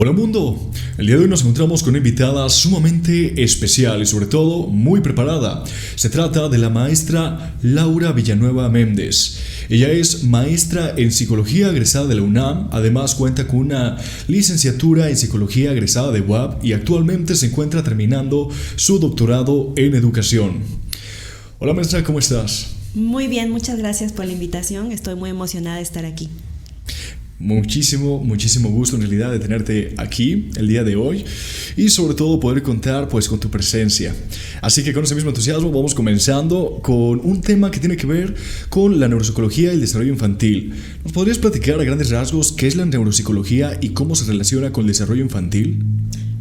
Hola mundo, el día de hoy nos encontramos con una invitada sumamente especial y sobre todo muy preparada. Se trata de la maestra Laura Villanueva Méndez. Ella es maestra en psicología egresada de la UNAM, además cuenta con una licenciatura en psicología egresada de UAP y actualmente se encuentra terminando su doctorado en educación. Hola maestra, ¿cómo estás? Muy bien, muchas gracias por la invitación, estoy muy emocionada de estar aquí. Muchísimo gusto en realidad de tenerte aquí el día de hoy y sobre todo poder contar pues con tu presencia. Así que con ese mismo entusiasmo vamos comenzando con un tema que tiene que ver con la neuropsicología y el desarrollo infantil. ¿Nos podrías platicar a grandes rasgos qué es la neuropsicología y cómo se relaciona con el desarrollo infantil?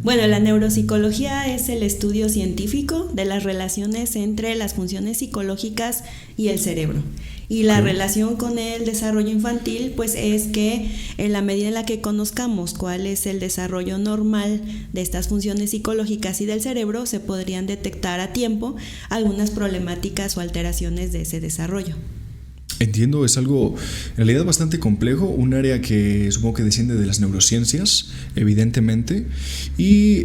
Bueno, la neuropsicología es el estudio científico de las relaciones entre las funciones psicológicas y el cerebro. Y la relación con el desarrollo infantil, pues es que en la medida en la que conozcamos cuál es el desarrollo normal de estas funciones psicológicas y del cerebro, se podrían detectar a tiempo algunas problemáticas o alteraciones de ese desarrollo. Entiendo, es algo en realidad bastante complejo, un área que supongo que desciende de las neurociencias, evidentemente, y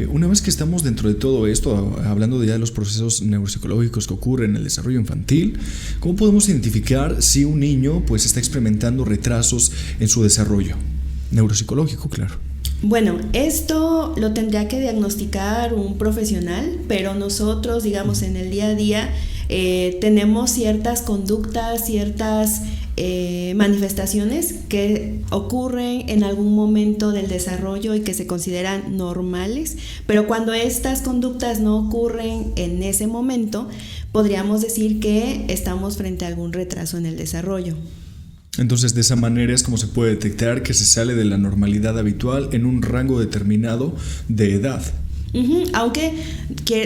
una vez que estamos dentro de todo esto, hablando ya de los procesos neuropsicológicos que ocurren en el desarrollo infantil, ¿cómo podemos identificar si un niño pues está experimentando retrasos en su desarrollo neuropsicológico, claro? Bueno, esto lo tendría que diagnosticar un profesional, pero nosotros, digamos, en el día a día tenemos ciertas conductas, ciertas manifestaciones que ocurren en algún momento del desarrollo y que se consideran normales, pero cuando estas conductas no ocurren en ese momento, podríamos decir que estamos frente a algún retraso en el desarrollo. Entonces, de esa manera es como se puede detectar que se sale de la normalidad habitual en un rango determinado de edad. Aunque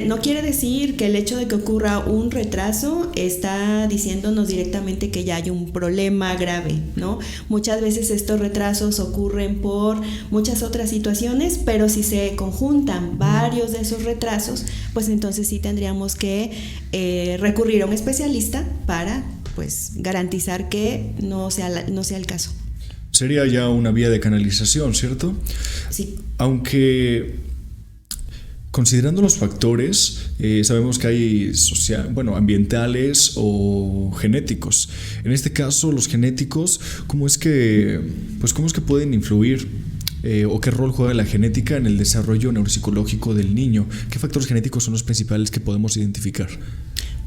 no quiere decir que el hecho de que ocurra un retraso está diciéndonos directamente que ya hay un problema grave, ¿no? Muchas veces estos retrasos ocurren por muchas otras situaciones, pero si se conjuntan varios de esos retrasos, pues entonces sí tendríamos que recurrir a un especialista para pues garantizar que no sea el caso. Sería ya una vía de canalización, ¿cierto? Sí. Aunque considerando los factores, sabemos que hay ambientales o genéticos. En este caso, los genéticos, ¿cómo es que pueden influir o qué rol juega la genética en el desarrollo neuropsicológico del niño? ¿Qué factores genéticos son los principales que podemos identificar?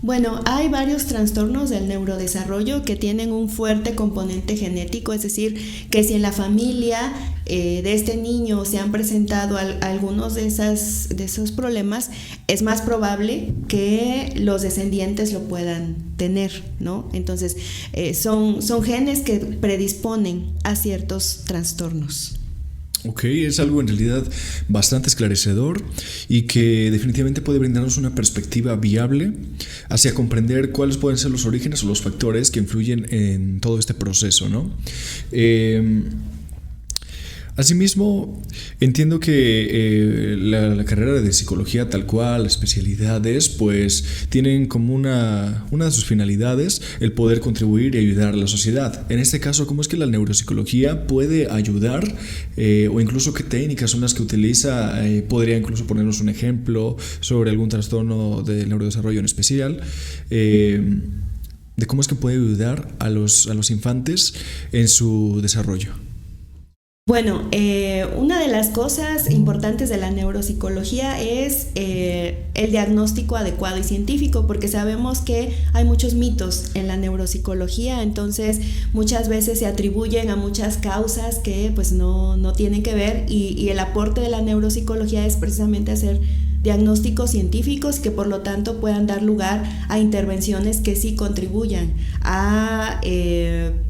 Bueno, hay varios trastornos del neurodesarrollo que tienen un fuerte componente genético, es decir, que si en la familia de este niño se han presentado algunos de esos problemas, es más probable que los descendientes lo puedan tener, ¿no? Entonces, son genes que predisponen a ciertos trastornos. Ok, es algo en realidad bastante esclarecedor y que definitivamente puede brindarnos una perspectiva viable hacia comprender cuáles pueden ser los orígenes o los factores que influyen en todo este proceso, ¿no? Asimismo, entiendo que la carrera de psicología tal cual, especialidades, pues tienen como una de sus finalidades el poder contribuir y ayudar a la sociedad. En este caso, ¿cómo es que la neuropsicología puede ayudar o incluso qué técnicas son las que utiliza? Podría incluso ponernos un ejemplo sobre algún trastorno del neurodesarrollo en especial. De cómo es que puede ayudar a los infantes en su desarrollo. Bueno, una de las cosas importantes de la neuropsicología es el diagnóstico adecuado y científico, porque sabemos que hay muchos mitos en la neuropsicología, entonces muchas veces se atribuyen a muchas causas que pues no tienen que ver y el aporte de la neuropsicología es precisamente hacer diagnósticos científicos que por lo tanto puedan dar lugar a intervenciones que sí contribuyan a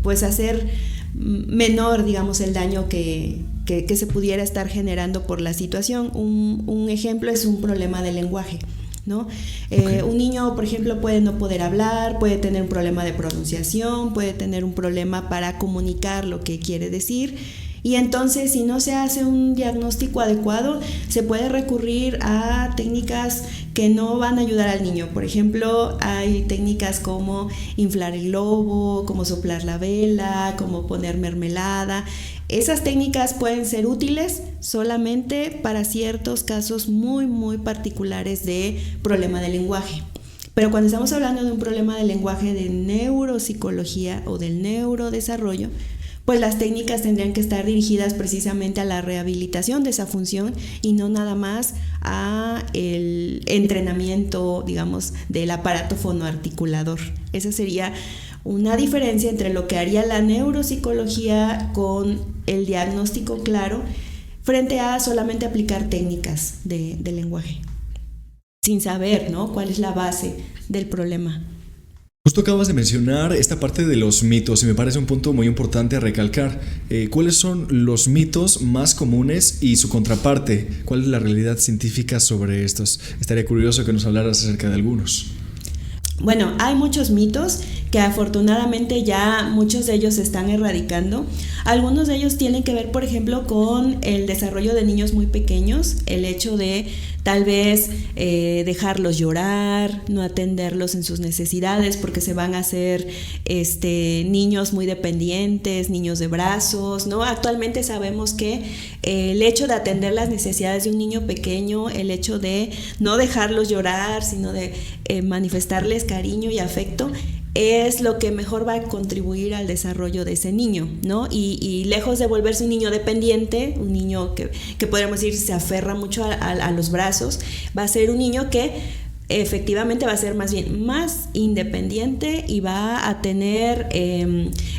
pues hacer menor, digamos, el daño que se pudiera estar generando por la situación. Un ejemplo es un problema de lenguaje, ¿no? Okay. Un niño, por ejemplo, puede no poder hablar, puede tener un problema de pronunciación, puede tener un problema para comunicar lo que quiere decir. Y entonces, si no se hace un diagnóstico adecuado, se puede recurrir a técnicas que no van a ayudar al niño. Por ejemplo, hay técnicas como inflar el globo, como soplar la vela, como poner mermelada. Esas técnicas pueden ser útiles solamente para ciertos casos muy, muy particulares de problema de lenguaje. Pero cuando estamos hablando de un problema de lenguaje de neuropsicología o del neurodesarrollo, pues las técnicas tendrían que estar dirigidas precisamente a la rehabilitación de esa función y no nada más a el entrenamiento, digamos, del aparato fonoarticulador. Esa sería una diferencia entre lo que haría la neuropsicología con el diagnóstico claro frente a solamente aplicar técnicas de lenguaje, sin saber, ¿no?, cuál es la base del problema. Justo acabas de mencionar esta parte de los mitos y me parece un punto muy importante a recalcar. ¿Cuáles son los mitos más comunes y su contraparte? ¿Cuál es la realidad científica sobre estos? Estaría curioso que nos hablaras acerca de algunos. Bueno, hay muchos mitos que afortunadamente ya muchos de ellos se están erradicando. Algunos de ellos tienen que ver, por ejemplo, con el desarrollo de niños muy pequeños, el hecho de tal vez dejarlos llorar, no atenderlos en sus necesidades porque se van a hacer niños muy dependientes, niños de brazos, ¿no? Actualmente sabemos que el hecho de atender las necesidades de un niño pequeño, el hecho de no dejarlos llorar, sino de manifestarles cariño y afecto, es lo que mejor va a contribuir al desarrollo de ese niño, ¿no? Y lejos de volverse un niño dependiente, un niño que podríamos decir se aferra mucho a los brazos, va a ser un niño que efectivamente va a ser más bien más independiente y va a tener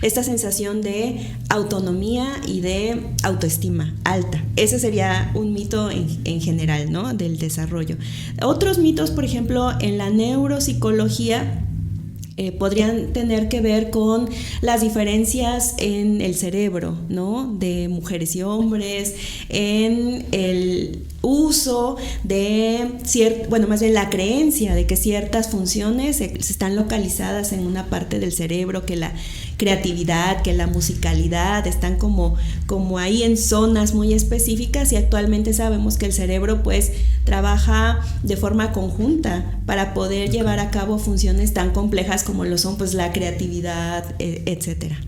esta sensación de autonomía y de autoestima alta. Ese sería un mito en general, ¿no?, del desarrollo. Otros mitos, por ejemplo, en la neuropsicología, podrían tener que ver con las diferencias en el cerebro, ¿no?, de mujeres y hombres, en el uso de más bien la creencia de que ciertas funciones se están localizadas en una parte del cerebro, que la creatividad, que la musicalidad están como ahí en zonas muy específicas, y actualmente sabemos que el cerebro pues trabaja de forma conjunta para poder llevar a cabo funciones tan complejas como lo son pues la creatividad, etcétera.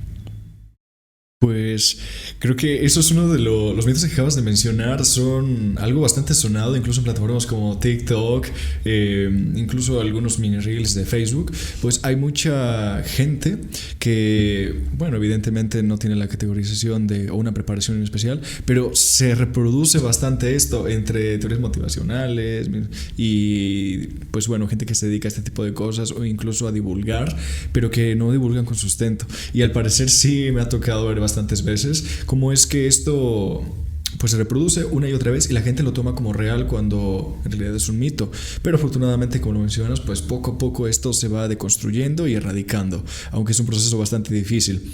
Pues creo que eso es uno de los mitos que acabas de mencionar, son algo bastante sonado, incluso en plataformas como TikTok, incluso algunos mini reels de Facebook. Pues hay mucha gente que, bueno, evidentemente no tiene la categorización o una preparación en especial, pero se reproduce bastante esto entre teorías motivacionales y, pues bueno, gente que se dedica a este tipo de cosas o incluso a divulgar, pero que no divulgan con sustento. Y al parecer sí me ha tocado ver bastantes veces cómo es que esto pues se reproduce una y otra vez y la gente lo toma como real cuando en realidad es un mito. Pero afortunadamente, como lo mencionas, pues poco a poco esto se va deconstruyendo y erradicando, aunque es un proceso bastante difícil.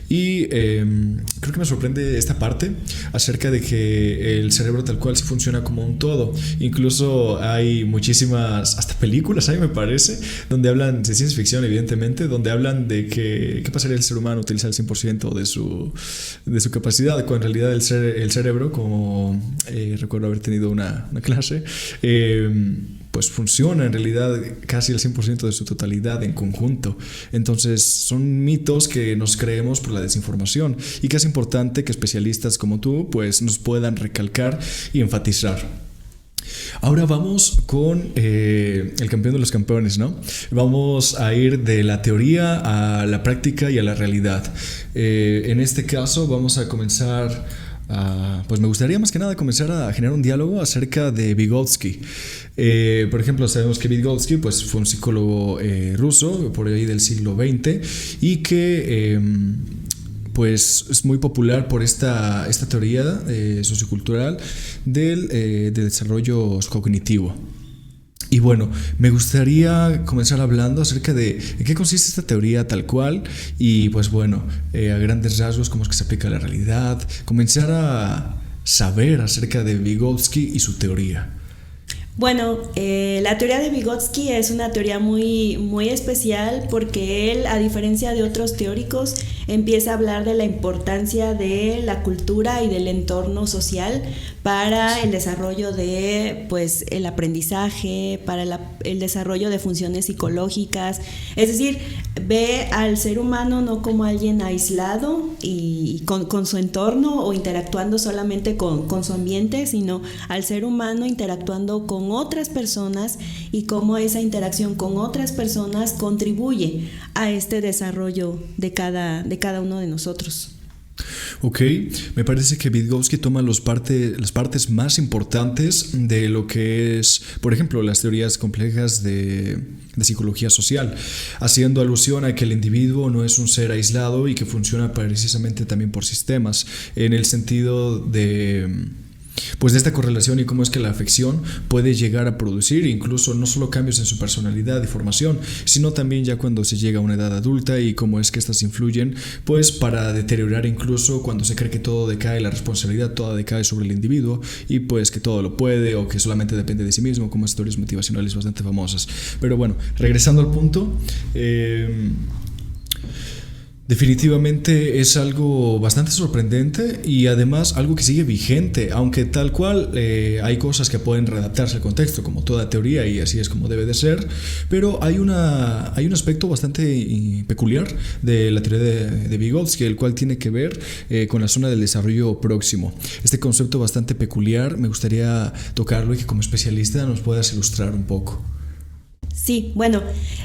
Y creo que me sorprende esta parte acerca de que el cerebro tal cual sí funciona como un todo. Incluso hay muchísimas, hasta películas hay, me parece, donde hablan de ciencia ficción, evidentemente, donde hablan de que qué pasaría el ser humano utilizar el 100% de su capacidad, cuando en realidad el cerebro, como recuerdo haber tenido una clase, pues funciona en realidad casi el 100% de su totalidad en conjunto. Entonces son mitos que nos creemos por la desinformación y que es importante que especialistas como tú pues nos puedan recalcar y enfatizar. Ahora vamos con el campeón de los campeones, ¿no? Vamos a ir de la teoría a la práctica y a la realidad. En este caso vamos a comenzar pues me gustaría más que nada comenzar a generar un diálogo acerca de Vygotsky. Por ejemplo, sabemos que Vygotsky pues, fue un psicólogo ruso por ahí del siglo XX y que pues es muy popular por esta teoría sociocultural del desarrollo cognitivo. Y bueno, me gustaría comenzar hablando acerca de en qué consiste esta teoría tal cual y pues bueno, a grandes rasgos cómo es que se aplica a la realidad, comenzar a saber acerca de Vygotsky y su teoría. Bueno, la teoría de Vygotsky es una teoría muy, muy especial porque él, a diferencia de otros teóricos, empieza a hablar de la importancia de la cultura y del entorno social para el desarrollo de, pues, el aprendizaje, para el desarrollo de funciones psicológicas. Es decir, ve al ser humano no como alguien aislado y con su entorno o interactuando solamente con su ambiente, sino al ser humano interactuando con otras personas y cómo esa interacción con otras personas contribuye a este desarrollo de cada uno de nosotros. Ok, me parece que Vygotsky toma las partes más importantes de lo que es, por ejemplo, las teorías complejas de psicología social, haciendo alusión a que el individuo no es un ser aislado y que funciona precisamente también por sistemas, en el sentido de esta correlación y cómo es que la afección puede llegar a producir incluso no solo cambios en su personalidad y formación, sino también ya cuando se llega a una edad adulta y cómo es que estas influyen para deteriorar incluso cuando se cree que todo decae, la responsabilidad toda decae sobre el individuo y que todo lo puede o que solamente depende de sí mismo, como historias motivacionales bastante famosas. Pero bueno, regresando al punto, definitivamente es algo bastante sorprendente y además algo que sigue vigente, aunque tal cual hay cosas que pueden readaptarse al contexto, como toda teoría, y así es como debe de ser, pero hay un aspecto bastante peculiar de la teoría de Vygotsky, el cual tiene que ver con la zona del desarrollo próximo. Este concepto bastante peculiar me gustaría tocarlo y que como especialista nos puedas ilustrar un poco. Sí, bueno,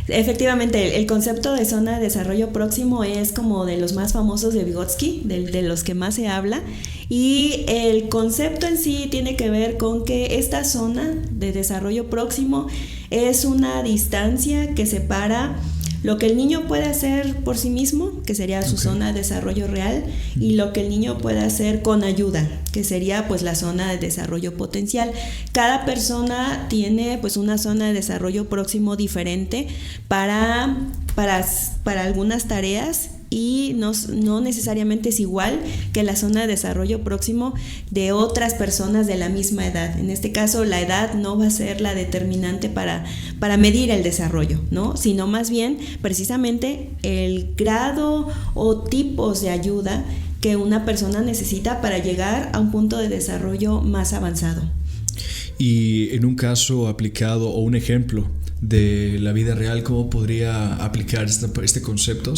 efectivamente el concepto de zona de desarrollo próximo es como de los más famosos de Vygotsky, de los que más se habla, y el concepto en sí tiene que ver con que esta zona de desarrollo próximo es una distancia que separa lo que el niño puede hacer por sí mismo, que sería su zona de desarrollo real, y lo que el niño puede hacer con ayuda, que sería la zona de desarrollo potencial. Cada persona tiene una zona de desarrollo próximo diferente para algunas tareas, y no necesariamente es igual que la zona de desarrollo próximo de otras personas de la misma edad. En este caso, la edad no va a ser la determinante para medir el desarrollo, ¿no? Sino más bien precisamente el grado o tipos de ayuda que una persona necesita para llegar a un punto de desarrollo más avanzado. Y en un caso aplicado o un ejemplo de la vida real, ¿cómo podría aplicar este concepto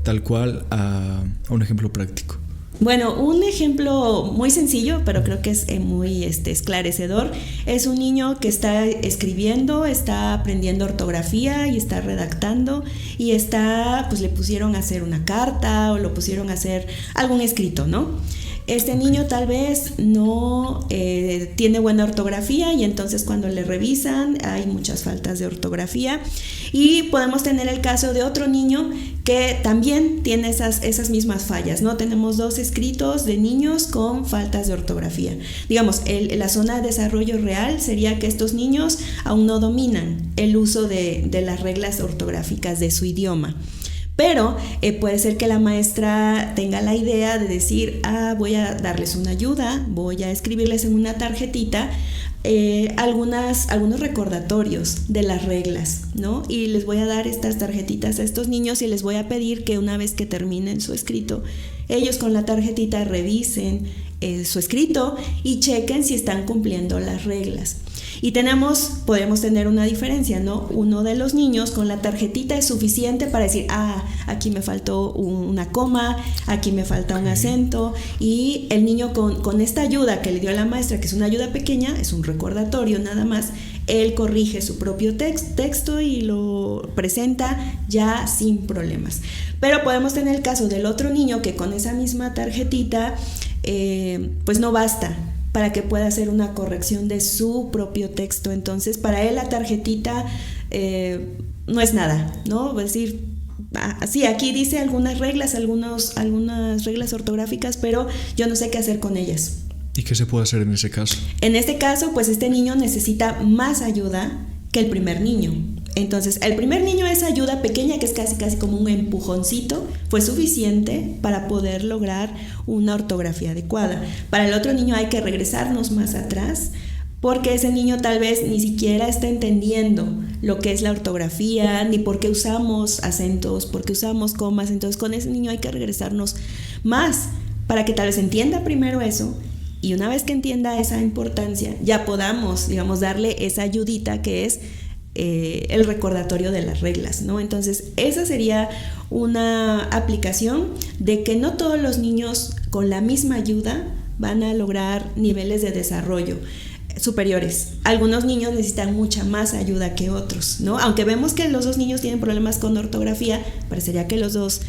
tal cual a un ejemplo práctico? Bueno, un ejemplo muy sencillo, pero creo que es muy esclarecedor, es un niño que está escribiendo, está aprendiendo ortografía y está redactando y le pusieron a hacer una carta o lo pusieron a hacer algún escrito, ¿no? Este niño tal vez no tiene buena ortografía y entonces cuando le revisan hay muchas faltas de ortografía, y podemos tener el caso de otro niño que también tiene esas mismas fallas, ¿no? Tenemos dos escritos de niños con faltas de ortografía. Digamos, la zona de desarrollo real sería que estos niños aún no dominan el uso de las reglas ortográficas de su idioma. Pero puede ser que la maestra tenga la idea de decir, voy a darles una ayuda, voy a escribirles en una tarjetita algunos recordatorios de las reglas, ¿no? Y les voy a dar estas tarjetitas a estos niños y les voy a pedir que una vez que terminen su escrito, ellos con la tarjetita revisen su escrito y chequen si están cumpliendo las reglas. Y podemos tener una diferencia, ¿no? Uno de los niños con la tarjetita es suficiente para decir, aquí me faltó una coma, aquí me falta un acento, y el niño con esta ayuda que le dio la maestra, que es una ayuda pequeña, es un recordatorio nada más, él corrige su propio texto y lo presenta ya sin problemas. Pero podemos tener el caso del otro niño que con esa misma tarjetita no basta para que pueda hacer una corrección de su propio texto. Entonces, para él la tarjetita no es nada, ¿no? Es decir, sí, aquí dice algunas reglas ortográficas, pero yo no sé qué hacer con ellas. ¿Y qué se puede hacer en ese caso? En este caso, este niño necesita más ayuda que el primer niño. Entonces, el primer niño, esa ayuda pequeña, que es casi como un empujoncito, fue suficiente para poder lograr una ortografía adecuada. Para el otro niño hay que regresarnos más atrás, porque ese niño tal vez ni siquiera está entendiendo lo que es la ortografía, ni por qué usamos acentos, por qué usamos comas. Entonces, con ese niño hay que regresarnos más para que tal vez entienda primero eso, y una vez que entienda esa importancia, ya podamos, darle esa ayudita que es el recordatorio de las reglas, ¿no? Entonces, esa sería una aplicación de que no todos los niños con la misma ayuda van a lograr niveles de desarrollo superiores. Algunos niños necesitan mucha más ayuda que otros, ¿no? Aunque vemos que los dos niños tienen problemas con ortografía, parecería que los dos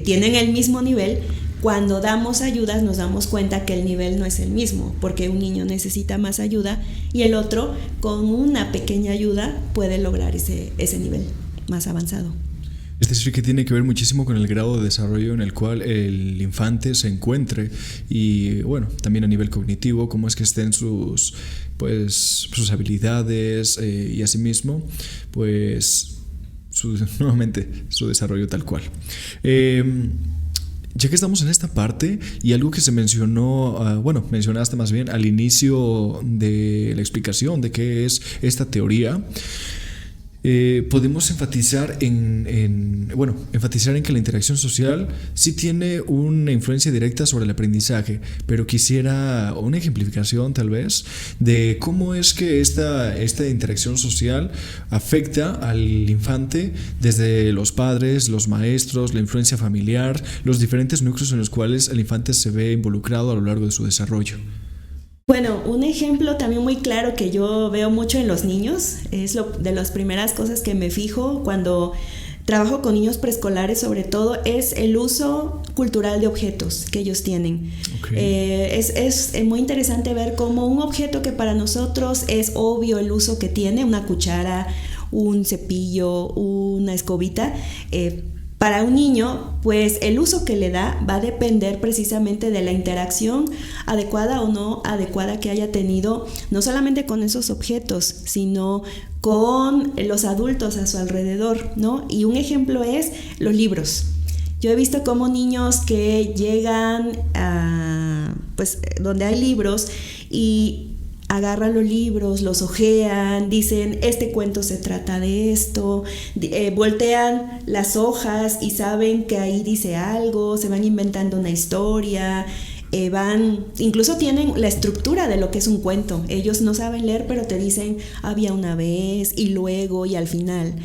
tienen el mismo nivel. Cuando damos ayudas nos damos cuenta que el nivel no es el mismo, porque un niño necesita más ayuda y el otro con una pequeña ayuda puede lograr ese nivel más avanzado. Es decir, que tiene que ver muchísimo con el grado de desarrollo en el cual el infante se encuentre y, bueno, también a nivel cognitivo, cómo es que estén sus habilidades y asimismo, pues, nuevamente, su desarrollo tal cual. Ya que estamos en esta parte y algo que se mencionó, mencionaste más bien al inicio de la explicación de qué es esta teoría, podemos enfatizar en que la interacción social sí tiene una influencia directa sobre el aprendizaje, pero quisiera una ejemplificación tal vez de cómo es que esta interacción social afecta al infante desde los padres, los maestros, la influencia familiar, los diferentes núcleos en los cuales el infante se ve involucrado a lo largo de su desarrollo. Bueno, un ejemplo también muy claro que yo veo mucho en los niños, es de las primeras cosas que me fijo cuando trabajo con niños preescolares, sobre todo, es el uso cultural de objetos que ellos tienen. Okay. Es muy interesante ver cómo un objeto que para nosotros es obvio el uso que tiene, una cuchara, un cepillo, una escobita, para un niño, pues el uso que le da va a depender precisamente de la interacción adecuada o no adecuada que haya tenido, no solamente con esos objetos, sino con los adultos a su alrededor, ¿no? Y un ejemplo es los libros. Yo he visto cómo niños que llegan a, donde hay libros y agarran los libros, los hojean, dicen, este cuento se trata de esto, voltean las hojas y saben que ahí dice algo, se van inventando una historia, incluso tienen la estructura de lo que es un cuento. Ellos no saben leer, pero te dicen, había una vez, y luego, y al final.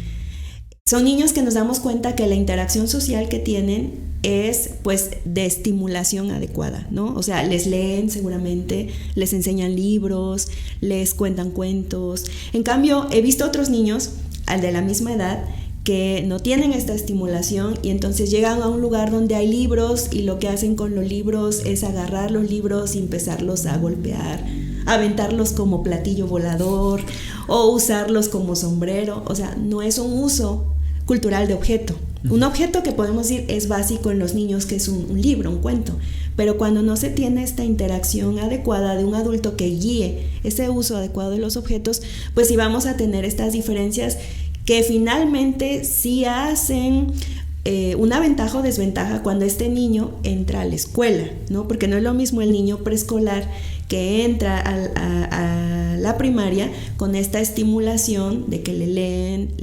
Son niños que nos damos cuenta que la interacción social que tienen es pues de estimulación adecuada, ¿no? O sea, les leen seguramente, les enseñan libros, les cuentan cuentos. En cambio, he visto otros niños, al de la misma edad, que no tienen esta estimulación y entonces llegan a un lugar donde hay libros y lo que hacen con los libros es agarrar los libros y empezarlos a golpear, aventarlos como platillo volador o usarlos como sombrero. O sea, no es un uso cultural de objeto. Un objeto que podemos decir es básico en los niños, que es un libro, un cuento, pero cuando no se tiene esta interacción adecuada de un adulto que guíe ese uso adecuado de los objetos, pues sí vamos a tener estas diferencias que finalmente sí hacen una ventaja o desventaja cuando este niño entra a la escuela, ¿no? Porque no es lo mismo el niño preescolar que entra a la primaria con esta estimulación de que le leen,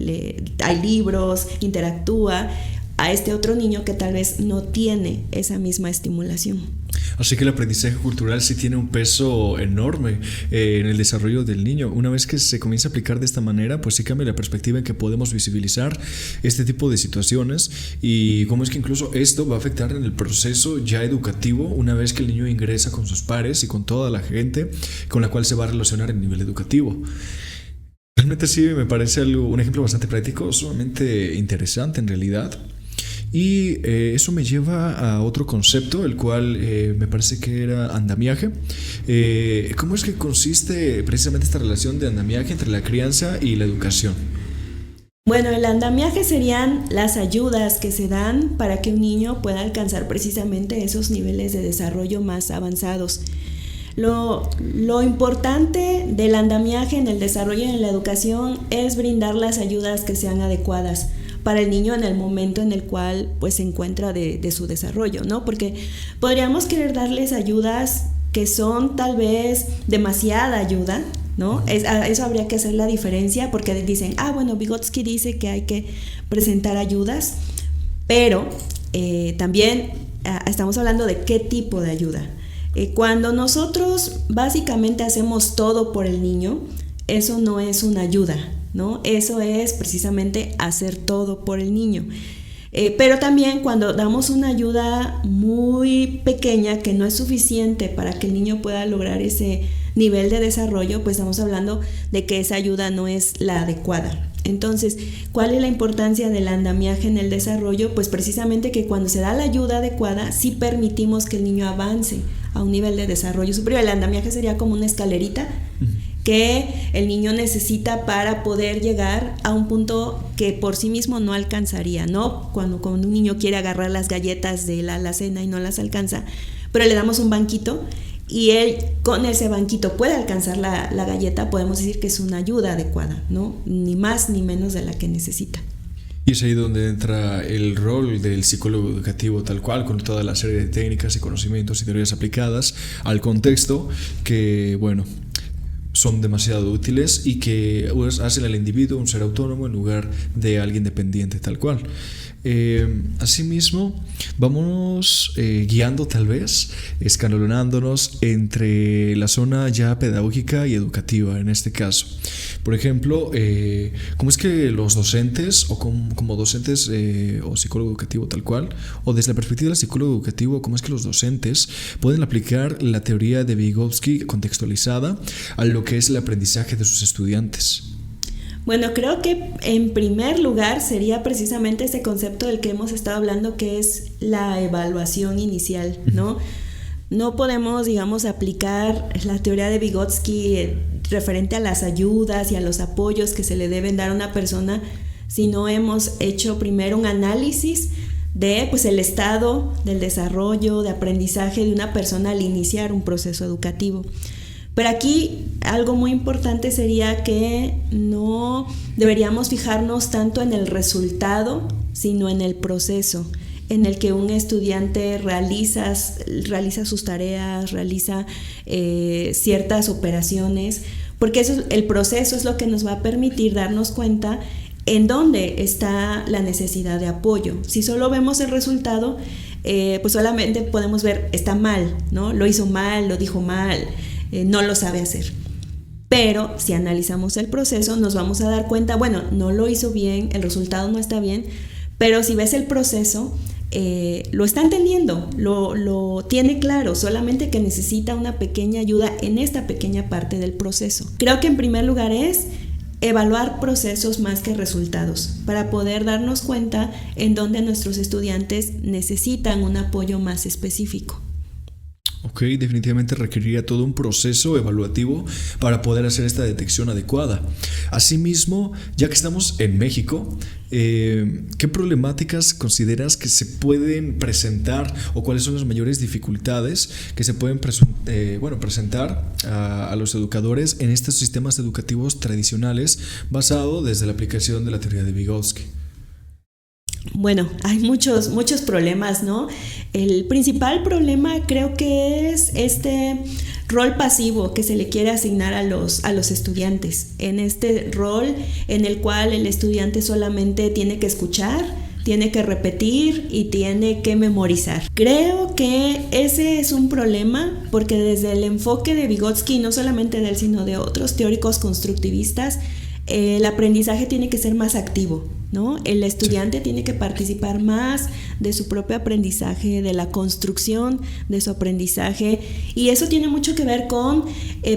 hay libros, interactúa, a este otro niño que tal vez no tiene esa misma estimulación. Así que el aprendizaje cultural sí tiene un peso enorme en el desarrollo del niño. Una vez que se comienza a aplicar de esta manera, pues sí cambia la perspectiva en que podemos visibilizar este tipo de situaciones y cómo es que incluso esto va a afectar en el proceso ya educativo una vez que el niño ingresa con sus pares y con toda la gente con la cual se va a relacionar en nivel educativo. Realmente sí me parece un ejemplo bastante práctico, sumamente interesante en realidad. Y eso me lleva a otro concepto, el cual me parece que era andamiaje. ¿Cómo es que consiste precisamente esta relación de andamiaje entre la crianza y la educación? Bueno, el andamiaje serían las ayudas que se dan para que un niño pueda alcanzar precisamente esos niveles de desarrollo más avanzados. Lo importante del andamiaje en el desarrollo y en la educación es brindar las ayudas que sean adecuadas para el niño en el momento en el cual pues se encuentra de su desarrollo, ¿no? Porque podríamos querer darles ayudas que son tal vez demasiada ayuda, ¿no? Eso habría que hacer la diferencia, porque dicen, Vygotsky dice que hay que presentar ayudas, pero también estamos hablando de qué tipo de ayuda. Cuando nosotros básicamente hacemos todo por el niño, eso no es una ayuda. ¿no? Eso es precisamente hacer todo por el niño. Pero también cuando damos una ayuda muy pequeña que no es suficiente para que el niño pueda lograr ese nivel de desarrollo, pues estamos hablando de que esa ayuda no es la adecuada. Entonces, ¿cuál es la importancia del andamiaje en el desarrollo? Pues precisamente que cuando se da la ayuda adecuada, sí permitimos que el niño avance a un nivel de desarrollo superior. El andamiaje sería como una escalerita que el niño necesita para poder llegar a un punto que por sí mismo no alcanzaría, ¿no? Cuando un niño quiere agarrar las galletas de la alacena y no las alcanza, pero le damos un banquito y él con ese banquito puede alcanzar la galleta, podemos decir que es una ayuda adecuada, ¿no? Ni más ni menos de la que necesita. Y es ahí donde entra el rol del psicólogo educativo tal cual, con toda la serie de técnicas y conocimientos y teorías aplicadas al contexto que, bueno, son demasiado útiles y que hacen al individuo un ser autónomo en lugar de alguien dependiente tal cual. Asimismo, vamos guiando tal vez, escalonándonos entre la zona ya pedagógica y educativa en este caso. Por ejemplo, ¿cómo es que los docentes o como docentes o psicólogo educativo tal cual, o desde la perspectiva del psicólogo educativo, cómo es que los docentes pueden aplicar la teoría de Vygotsky contextualizada a lo que es el aprendizaje de sus estudiantes? Bueno, creo que en primer lugar sería precisamente ese concepto del que hemos estado hablando, que es la evaluación inicial, ¿no? No podemos, digamos, aplicar la teoría de Vygotsky referente a las ayudas y a los apoyos que se le deben dar a una persona si no hemos hecho primero un análisis de, pues, el estado del desarrollo, de aprendizaje de una persona al iniciar un proceso educativo. Pero aquí algo muy importante sería que no deberíamos fijarnos tanto en el resultado, sino en el proceso en el que un estudiante realiza sus tareas, realiza ciertas operaciones, porque el proceso es lo que nos va a permitir darnos cuenta en dónde está la necesidad de apoyo. Si solo vemos el resultado, pues solamente podemos ver, está mal, ¿no? Lo hizo mal, lo dijo mal, no lo sabe hacer. Pero si analizamos el proceso nos vamos a dar cuenta, bueno, no lo hizo bien, el resultado no está bien, pero si ves el proceso, lo está entendiendo, lo tiene claro, solamente que necesita una pequeña ayuda en esta pequeña parte del proceso. Creo que en primer lugar es evaluar procesos más que resultados, para poder darnos cuenta en dónde nuestros estudiantes necesitan un apoyo más específico. Ok, definitivamente requeriría todo un proceso evaluativo para poder hacer esta detección adecuada. Asimismo, ya que estamos en México, ¿qué problemáticas consideras que se pueden presentar o cuáles son las mayores dificultades que se pueden presentar a los educadores en estos sistemas educativos tradicionales basado desde la aplicación de la teoría de Vygotsky? Bueno, hay muchos problemas, ¿no? El principal problema creo que es este rol pasivo que se le quiere asignar a los estudiantes. En este rol en el cual el estudiante solamente tiene que escuchar, tiene que repetir y tiene que memorizar. Creo que ese es un problema porque desde el enfoque de Vygotsky, no solamente de él, sino de otros teóricos constructivistas, el aprendizaje tiene que ser más activo, ¿no? El estudiante tiene que participar más de su propio aprendizaje, de la construcción de su aprendizaje, y eso tiene mucho que ver con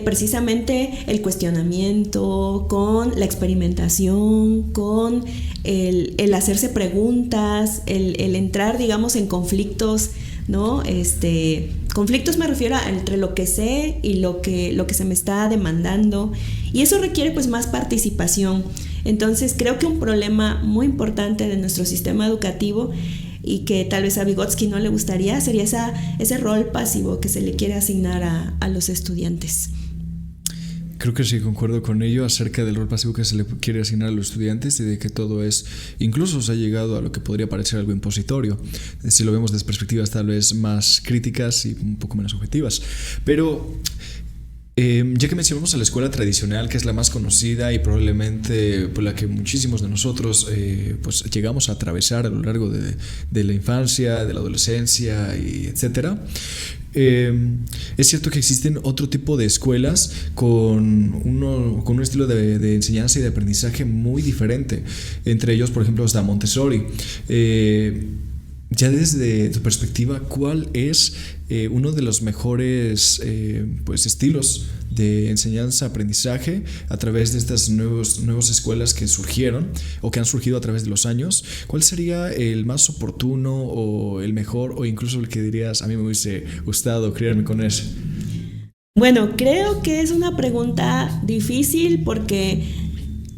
precisamente el cuestionamiento, con la experimentación, con el hacerse preguntas, el entrar, digamos, en conflictos, ¿no? Conflictos me refiero a entre lo que sé y lo que se me está demandando, y eso requiere pues más participación. Entonces creo que un problema muy importante de nuestro sistema educativo y que tal vez a Vygotsky no le gustaría sería ese rol pasivo que se le quiere asignar a los estudiantes. Creo que sí, concuerdo con ello acerca del rol pasivo que se le quiere asignar a los estudiantes y de que todo es, incluso se ha llegado a lo que podría parecer algo impositorio, si lo vemos desde perspectivas tal vez más críticas y un poco menos objetivas. Pero Ya que mencionamos a la escuela tradicional, que es la más conocida y probablemente por la que muchísimos de nosotros pues llegamos a atravesar a lo largo de la infancia, de la adolescencia, y etcétera. Es cierto que existen otro tipo de escuelas con un estilo de enseñanza y de aprendizaje muy diferente. Entre ellos, por ejemplo, está Montessori. Ya desde tu perspectiva, ¿cuál es uno de los mejores pues estilos de enseñanza-aprendizaje a través de estas nuevas escuelas que surgieron o que han surgido a través de los años? ¿Cuál sería el más oportuno o el mejor o incluso el que dirías, a mí me hubiese gustado criarme con ese? Bueno, creo que es una pregunta difícil porque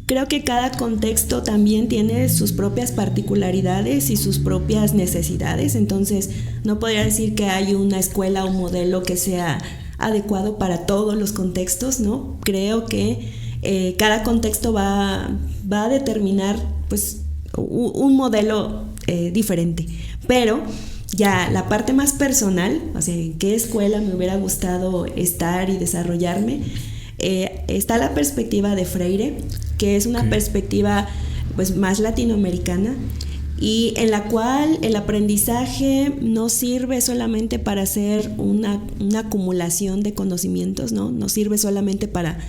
creo que cada contexto también tiene sus propias particularidades y sus propias necesidades, entonces no podría decir que hay una escuela o modelo que sea adecuado para todos los contextos, ¿no? Creo que cada contexto va a determinar pues un modelo diferente, pero ya la parte más personal, o sea, en qué escuela me hubiera gustado estar y desarrollarme, está la perspectiva de Freire, que es una perspectiva pues más latinoamericana y en la cual el aprendizaje no sirve solamente para hacer una acumulación de conocimientos, no sirve solamente para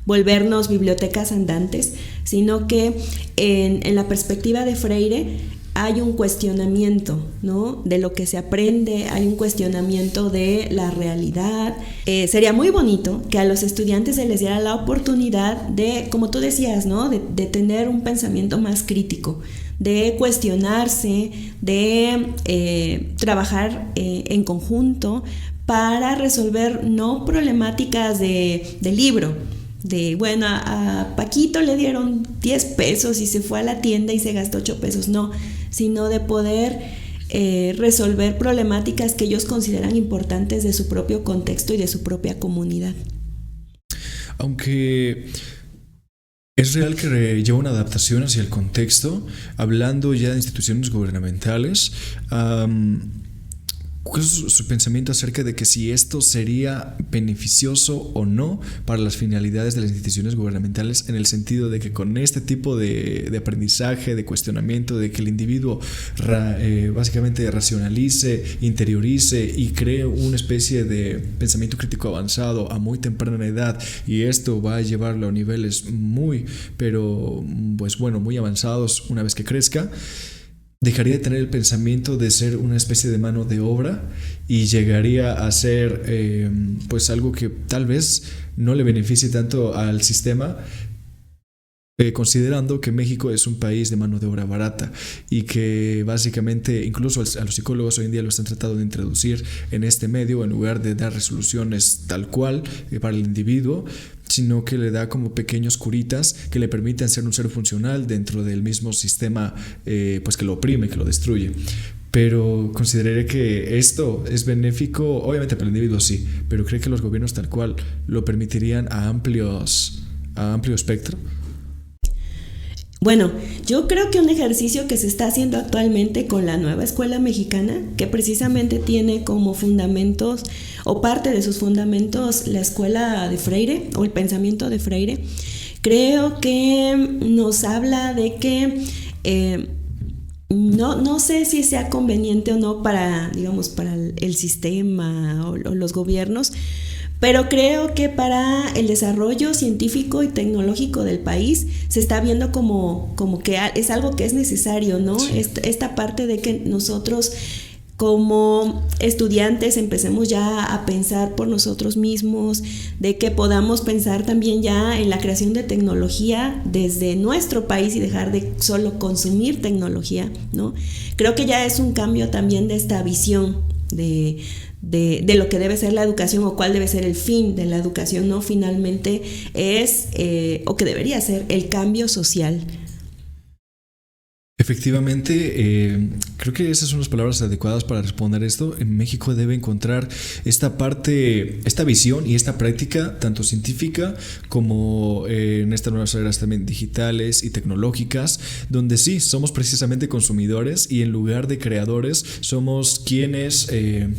volvernos bibliotecas andantes, sino que en la perspectiva de Freire hay un cuestionamiento, ¿no?, de lo que se aprende, hay un cuestionamiento de la realidad. Sería muy bonito que a los estudiantes se les diera la oportunidad de, como tú decías, ¿no?, de tener un pensamiento más crítico, de cuestionarse, de trabajar en conjunto para resolver no problemáticas de libro, de bueno, a Paquito le dieron 10 pesos y se fue a la tienda y se gastó 8 pesos, no, sino de poder resolver problemáticas que ellos consideran importantes de su propio contexto y de su propia comunidad. Aunque es real que lleva una adaptación hacia el contexto, hablando ya de instituciones gubernamentales, ¿cuál es su pensamiento acerca de que si esto sería beneficioso o no para las finalidades de las instituciones gubernamentales, en el sentido de que con este tipo de aprendizaje, de cuestionamiento, de que el individuo básicamente racionalice, interiorice y cree una especie de pensamiento crítico avanzado a muy temprana edad, y esto va a llevarlo a niveles muy avanzados una vez que crezca, dejaría de tener el pensamiento de ser una especie de mano de obra y llegaría a ser pues algo que tal vez no le beneficie tanto al sistema, considerando que México es un país de mano de obra barata y que básicamente incluso a los psicólogos hoy en día lo están tratando de introducir en este medio en lugar de dar resoluciones tal cual para el individuo, sino que le da como pequeños curitas que le permiten ser un ser funcional dentro del mismo sistema pues que lo oprime, que lo destruye. Pero consideraré que esto es benéfico, obviamente para el individuo sí, pero ¿cree que los gobiernos tal cual lo permitirían a amplio espectro? Bueno, yo creo que un ejercicio que se está haciendo actualmente con la nueva escuela mexicana, que precisamente tiene como fundamentos o parte de sus fundamentos la escuela de Freire o el pensamiento de Freire, creo que nos habla de que no sé si sea conveniente o no para, digamos, para el sistema o los gobiernos, pero creo que para el desarrollo científico y tecnológico del país se está viendo como que es algo que es necesario, ¿no? Sí. Esta parte de que nosotros como estudiantes empecemos ya a pensar por nosotros mismos, de que podamos pensar también ya en la creación de tecnología desde nuestro país y dejar de solo consumir tecnología, ¿no? Creo que ya es un cambio también de esta visión de lo que debe ser la educación o cuál debe ser el fin de la educación, ¿no? Finalmente es, o que debería ser, el cambio social. Efectivamente, creo que esas son las palabras adecuadas para responder esto. En México debe encontrar esta parte, esta visión y esta práctica, tanto científica como en estas nuevas eras también digitales y tecnológicas, donde sí, somos precisamente consumidores y en lugar de creadores, somos quienes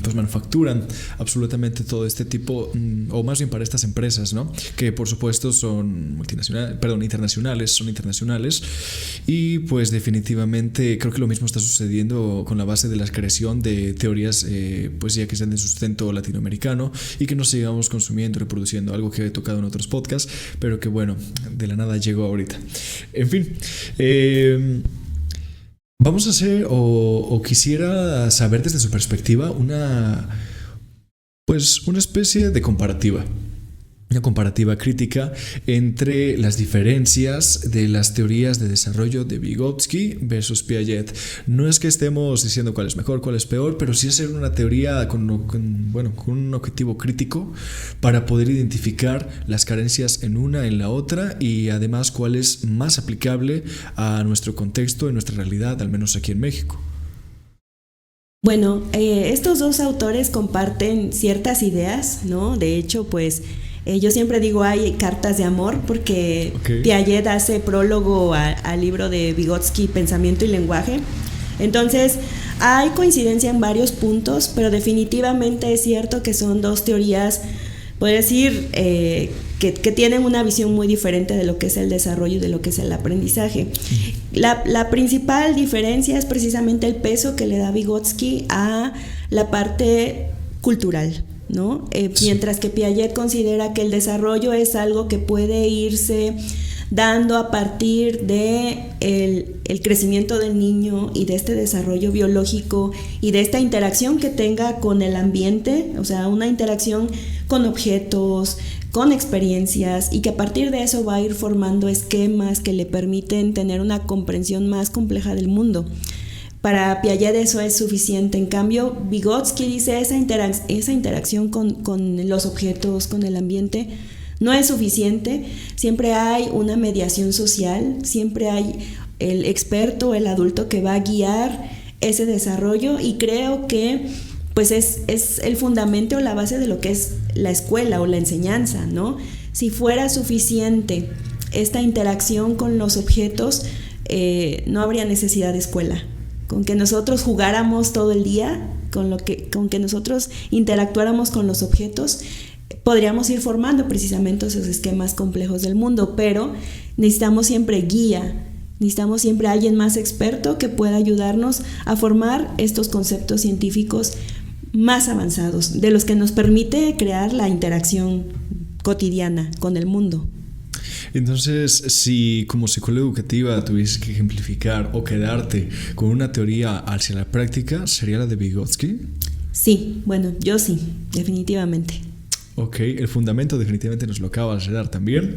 pues manufacturan absolutamente todo este tipo, o más bien para estas empresas, ¿no? Que por supuesto son internacionales, y pues definitivamente creo que lo mismo está sucediendo con la base de la creación de teorías pues ya que sean de sustento latinoamericano y que nos sigamos consumiendo y reproduciendo, algo que he tocado en otros podcasts, pero que bueno, de la nada llegó ahorita. En fin, vamos a hacer o quisiera saber desde su perspectiva una especie de comparativa. Una comparativa crítica entre las diferencias de las teorías de desarrollo de Vygotsky versus Piaget. No es que estemos diciendo cuál es mejor, cuál es peor, pero sí hacer una teoría con un objetivo crítico para poder identificar las carencias en una, en la otra, y además cuál es más aplicable a nuestro contexto, en nuestra realidad, al menos aquí en México. Bueno, estos dos autores comparten ciertas ideas, ¿no? De hecho, pues yo siempre digo hay cartas de amor porque Piaget hace prólogo al libro de Vygotsky, Pensamiento y Lenguaje. Entonces, hay coincidencia en varios puntos, pero definitivamente es cierto que son dos teorías, puedo decir, que tienen una visión muy diferente de lo que es el desarrollo y de lo que es el aprendizaje. La principal diferencia es precisamente el peso que le da Vygotsky a la parte cultural, ¿no? Mientras que Piaget considera que el desarrollo es algo que puede irse dando a partir de el crecimiento del niño y de este desarrollo biológico y de esta interacción que tenga con el ambiente, o sea, una interacción con objetos, con experiencias, y que a partir de eso va a ir formando esquemas que le permiten tener una comprensión más compleja del mundo. Para Piaget eso es suficiente. En cambio, Vygotsky dice esa interacción con los objetos, con el ambiente, no es suficiente. Siempre hay una mediación social, siempre hay el experto, el adulto que va a guiar ese desarrollo, y creo que pues es el fundamento o la base de lo que es la escuela o la enseñanza, ¿no? Si fuera suficiente esta interacción con los objetos, no habría necesidad de escuela. Con que nosotros jugáramos todo el día, con que nosotros interactuáramos con los objetos, podríamos ir formando precisamente esos esquemas complejos del mundo, pero necesitamos siempre guía, necesitamos siempre alguien más experto que pueda ayudarnos a formar estos conceptos científicos más avanzados, de los que nos permite crear la interacción cotidiana con el mundo. Entonces, si como psicóloga educativa tuvieses que ejemplificar o quedarte con una teoría hacia la práctica, ¿sería la de Vygotsky? Sí, bueno, yo sí, definitivamente. Ok, el fundamento definitivamente nos lo acabas de dar también.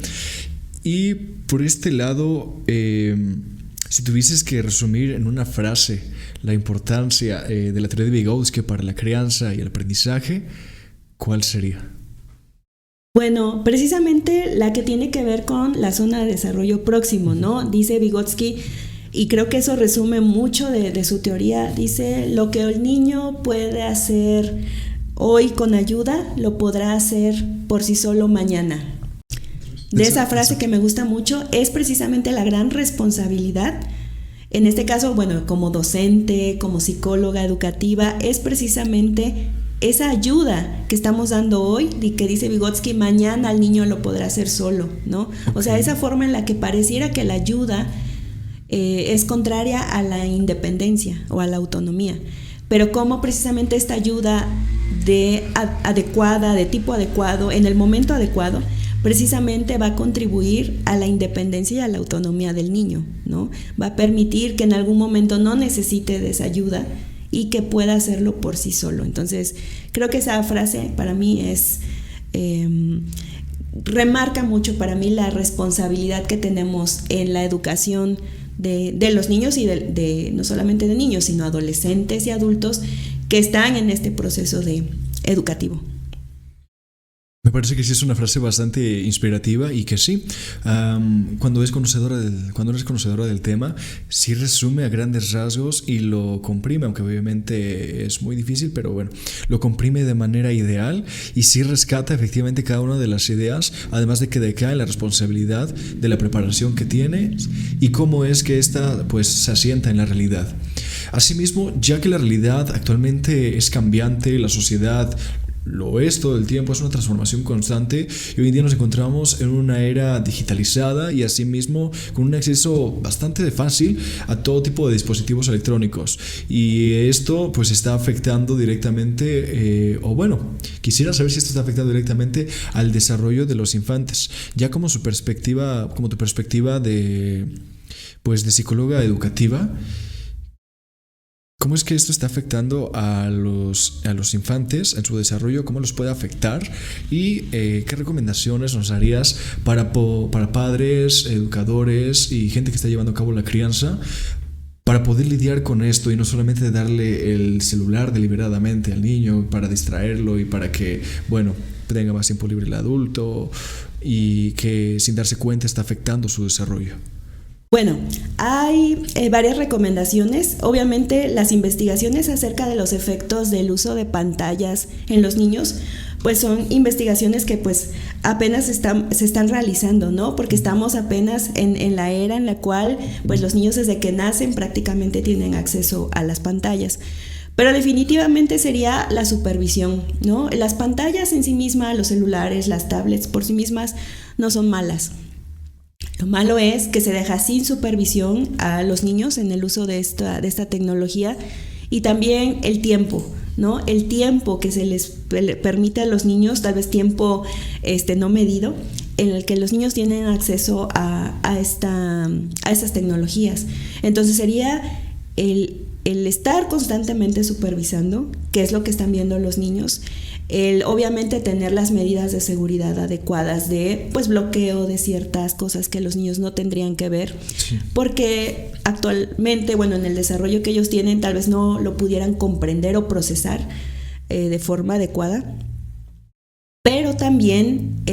Y por este lado, si tuvieses que resumir en una frase la importancia de la teoría de Vygotsky para la crianza y el aprendizaje, ¿cuál sería? Bueno, precisamente la que tiene que ver con la zona de desarrollo próximo, ¿no? Dice Vygotsky, y creo que eso resume mucho de su teoría, dice: lo que el niño puede hacer hoy con ayuda, lo podrá hacer por sí solo mañana. De esa frase que me gusta mucho es precisamente la gran responsabilidad. En este caso, bueno, como docente, como psicóloga educativa, es precisamente esa ayuda que estamos dando hoy, y que dice Vygotsky, mañana el niño lo podrá hacer solo, ¿no? O sea, esa forma en la que pareciera que la ayuda es contraria a la independencia o a la autonomía, pero cómo precisamente esta ayuda adecuada, de tipo adecuado, en el momento adecuado, precisamente va a contribuir a la independencia y a la autonomía del niño, ¿no? Va a permitir que en algún momento no necesite de esa ayuda y que pueda hacerlo por sí solo. Entonces, creo que esa frase para mí remarca mucho para mí la responsabilidad que tenemos en la educación de los niños y no solamente de niños, sino adolescentes y adultos que están en este proceso educativo. parece que sí es una frase bastante inspirativa y que sí, cuando eres conocedora del tema, sí resume a grandes rasgos y lo comprime, aunque obviamente es muy difícil, pero bueno, lo comprime de manera ideal y sí rescata efectivamente cada una de las ideas, además de que decae la responsabilidad de la preparación que tiene y cómo es que esta pues se asienta en la realidad. Asimismo, ya que la realidad actualmente es cambiante, la sociedad lo es todo el tiempo, es una transformación constante y hoy en día nos encontramos en una era digitalizada y asimismo con un acceso bastante fácil a todo tipo de dispositivos electrónicos y esto pues está afectando directamente quisiera saber si esto está afectando directamente al desarrollo de los infantes, ya como tu perspectiva de psicóloga educativa. ¿Cómo es que esto está afectando a los infantes en su desarrollo? ¿Cómo los puede afectar? ¿Y qué recomendaciones nos harías para padres, educadores y gente que está llevando a cabo la crianza para poder lidiar con esto y no solamente darle el celular deliberadamente al niño para distraerlo y para que, tenga más tiempo libre el adulto y que sin darse cuenta está afectando su desarrollo? Bueno, hay varias recomendaciones. Obviamente las investigaciones acerca de los efectos del uso de pantallas en los niños pues son investigaciones que pues apenas se están realizando, ¿no? Porque estamos apenas en la era en la cual pues los niños desde que nacen prácticamente tienen acceso a las pantallas. Pero definitivamente sería la supervisión, ¿no? Las pantallas en sí mismas, los celulares, las tablets por sí mismas no son malas. Lo malo es que se deja sin supervisión a los niños en el uso de esta tecnología y también el tiempo, ¿no? El tiempo que se les permite a los niños, tal vez tiempo no medido, en el que los niños tienen acceso a estas tecnologías. Entonces sería el estar constantemente supervisando qué es lo que están viendo los niños, el obviamente tener las medidas de seguridad adecuadas de bloqueo de ciertas cosas que los niños no tendrían que ver, sí. Porque actualmente, en el desarrollo que ellos tienen tal vez no lo pudieran comprender o procesar de forma adecuada, pero también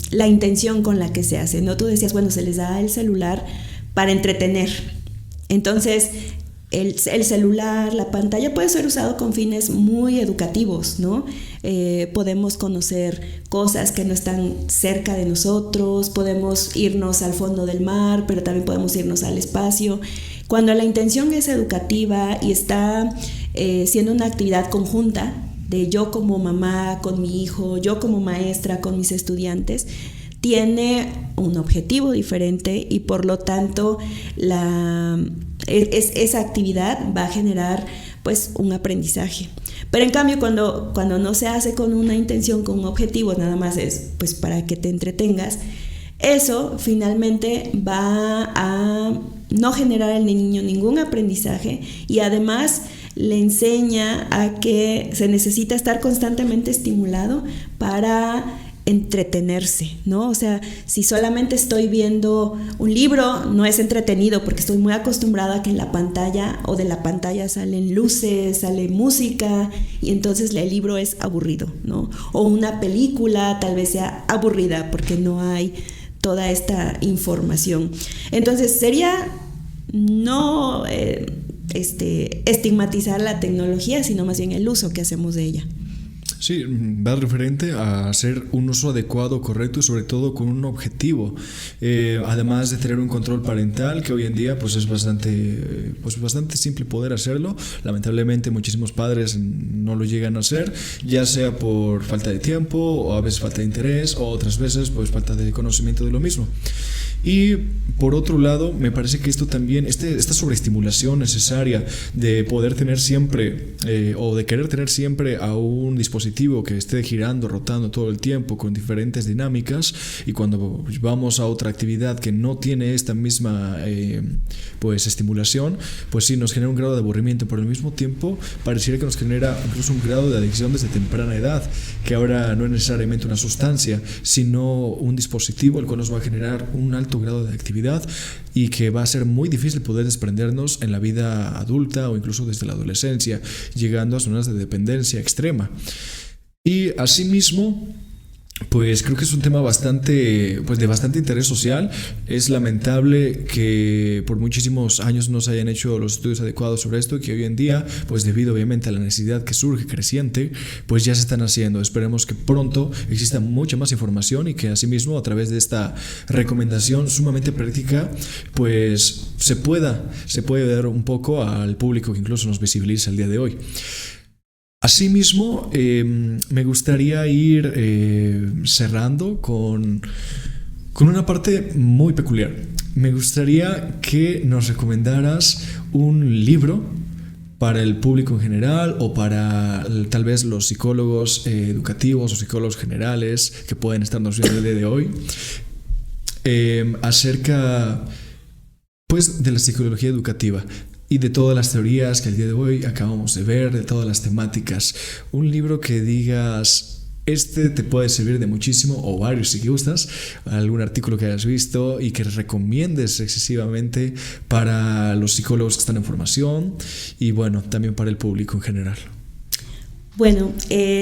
la intención con la que se hace, ¿no? Tú decías, se les da el celular para entretener, entonces el celular, la pantalla puede ser usado con fines muy educativos, ¿no? Podemos conocer cosas que no están cerca de nosotros, podemos irnos al fondo del mar, pero también podemos irnos al espacio. Cuando la intención es educativa y está siendo una actividad conjunta de yo como mamá con mi hijo, yo como maestra con mis estudiantes, tiene un objetivo diferente y por lo tanto esa actividad va a generar un aprendizaje. Pero en cambio cuando no se hace con una intención, con un objetivo, nada más es para que te entretengas, eso finalmente va a no generar en el niño ningún aprendizaje y además le enseña a que se necesita estar constantemente estimulado para entretenerse, ¿no? O sea, si solamente estoy viendo un libro, no es entretenido porque estoy muy acostumbrada a que en la pantalla o de la pantalla salen luces, sale música y entonces el libro es aburrido, ¿no? O una película tal vez sea aburrida porque no hay toda esta información. Entonces sería no estigmatizar la tecnología, sino más bien el uso que hacemos de ella. Sí, va referente a hacer un uso adecuado, correcto y sobre todo con un objetivo, además de tener un control parental que hoy en día es bastante simple poder hacerlo. Lamentablemente muchísimos padres no lo llegan a hacer, ya sea por falta de tiempo o a veces falta de interés o otras veces falta de conocimiento de lo mismo. Y por otro lado, me parece que esto también, esta sobreestimulación necesaria de poder tener siempre o de querer tener siempre a un dispositivo que esté girando, rotando todo el tiempo con diferentes dinámicas, y cuando vamos a otra actividad que no tiene esta misma estimulación, sí nos genera un grado de aburrimiento, pero al mismo tiempo pareciera que nos genera incluso un grado de adicción desde temprana edad, que ahora no es necesariamente una sustancia, sino un dispositivo el cual nos va a generar un alto grado de actividad y que va a ser muy difícil poder desprendernos en la vida adulta o incluso desde la adolescencia, llegando a zonas de dependencia extrema. Y asimismo, Pues creo que es un tema bastante, pues de bastante interés social. Es lamentable que por muchísimos años no se hayan hecho los estudios adecuados sobre esto, y que hoy en día, pues debido obviamente a la necesidad que surge creciente, pues ya se están haciendo. Esperemos que pronto exista mucha más información y que asimismo a través de esta recomendación sumamente práctica, pues se puede dar un poco al público que incluso nos visibiliza el día de hoy. Asimismo, me gustaría ir cerrando con una parte muy peculiar. Me gustaría que nos recomendaras un libro para el público en general, o para tal vez los psicólogos educativos o psicólogos generales que pueden estarnos viendo el día de hoy, acerca pues de la psicología educativa y de todas las teorías que el día de hoy acabamos de ver, de todas las temáticas. Un libro que digas, este te puede servir de muchísimo, o varios si gustas, algún artículo que hayas visto y que recomiendes excesivamente para los psicólogos que están en formación y bueno, también para el público en general. Bueno,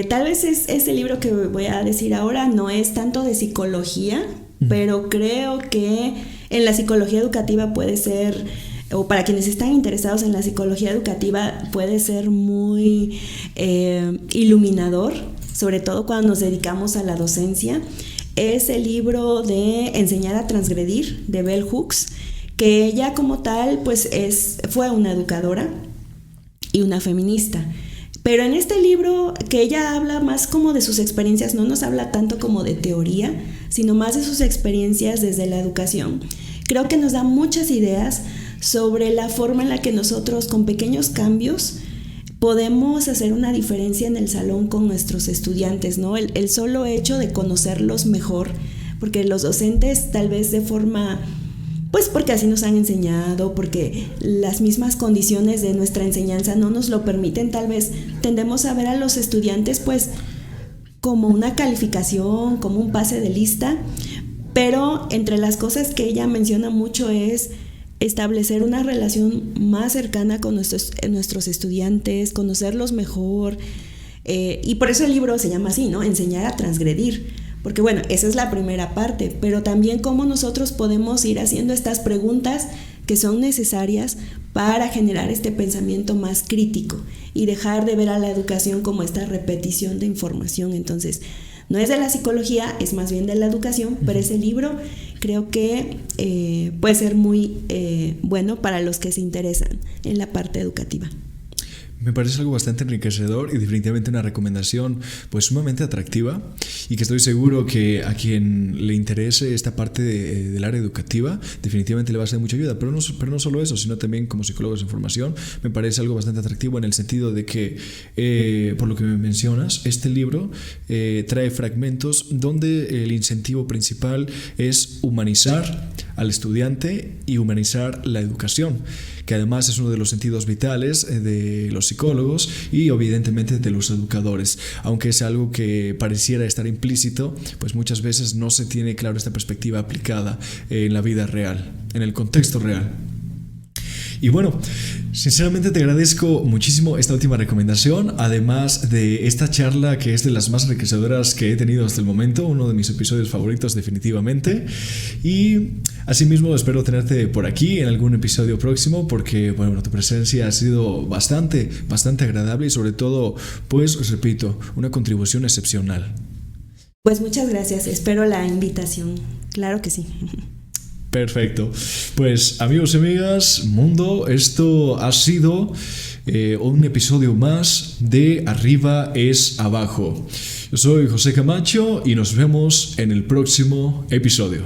tal vez ese libro que voy a decir ahora no es tanto de psicología, pero creo que en la psicología educativa puede ser, o para quienes están interesados en la psicología educativa, puede ser muy iluminador, sobre todo cuando nos dedicamos a la docencia. Es el libro de Enseñar a transgredir, de Bell Hooks, que ella como tal pues fue una educadora y una feminista. Pero en este libro, que ella habla más como de sus experiencias, no nos habla tanto como de teoría, sino más de sus experiencias desde la educación. Creo que nos da muchas ideas sobre la forma en la que nosotros, con pequeños cambios, podemos hacer una diferencia en el salón con nuestros estudiantes, ¿no? El solo hecho de conocerlos mejor, porque los docentes tal vez de forma, pues porque así nos han enseñado, porque las mismas condiciones de nuestra enseñanza no nos lo permiten, tal vez tendemos a ver a los estudiantes pues como una calificación, como un pase de lista, pero entre las cosas que ella menciona mucho es establecer una relación más cercana con nuestros estudiantes, conocerlos mejor, y por eso el libro se llama así, ¿no? Enseñar a transgredir, porque bueno, esa es la primera parte, pero también cómo nosotros podemos ir haciendo estas preguntas que son necesarias para generar este pensamiento más crítico y dejar de ver a la educación como esta repetición de información. Entonces, no es de la psicología, es más bien de la educación, pero ese libro creo que puede ser muy bueno para los que se interesan en la parte educativa. Me parece algo bastante enriquecedor y definitivamente una recomendación pues sumamente atractiva, y que estoy seguro que a quien le interese esta parte del área educativa definitivamente le va a ser de mucha ayuda, pero no solo eso, sino también como psicólogos en formación me parece algo bastante atractivo en el sentido de que por lo que me mencionas, este libro trae fragmentos donde el incentivo principal es humanizar al estudiante y humanizar la educación, que además es uno de los sentidos vitales de los psicólogos y evidentemente de los educadores, aunque es algo que pareciera estar implícito, pues muchas veces no se tiene claro esta perspectiva aplicada en la vida real, en el contexto real. Y bueno, sinceramente te agradezco muchísimo esta última recomendación, además de esta charla que es de las más enriquecedoras que he tenido hasta el momento, uno de mis episodios favoritos definitivamente, y asimismo espero tenerte por aquí en algún episodio próximo, porque bueno, tu presencia ha sido bastante agradable y sobre todo, pues os repito, una contribución excepcional. Pues muchas gracias, espero la invitación, claro que sí. Perfecto. Pues amigos y amigas, mundo, esto ha sido un episodio más de Arriba es Abajo. Yo soy José Camacho y nos vemos en el próximo episodio.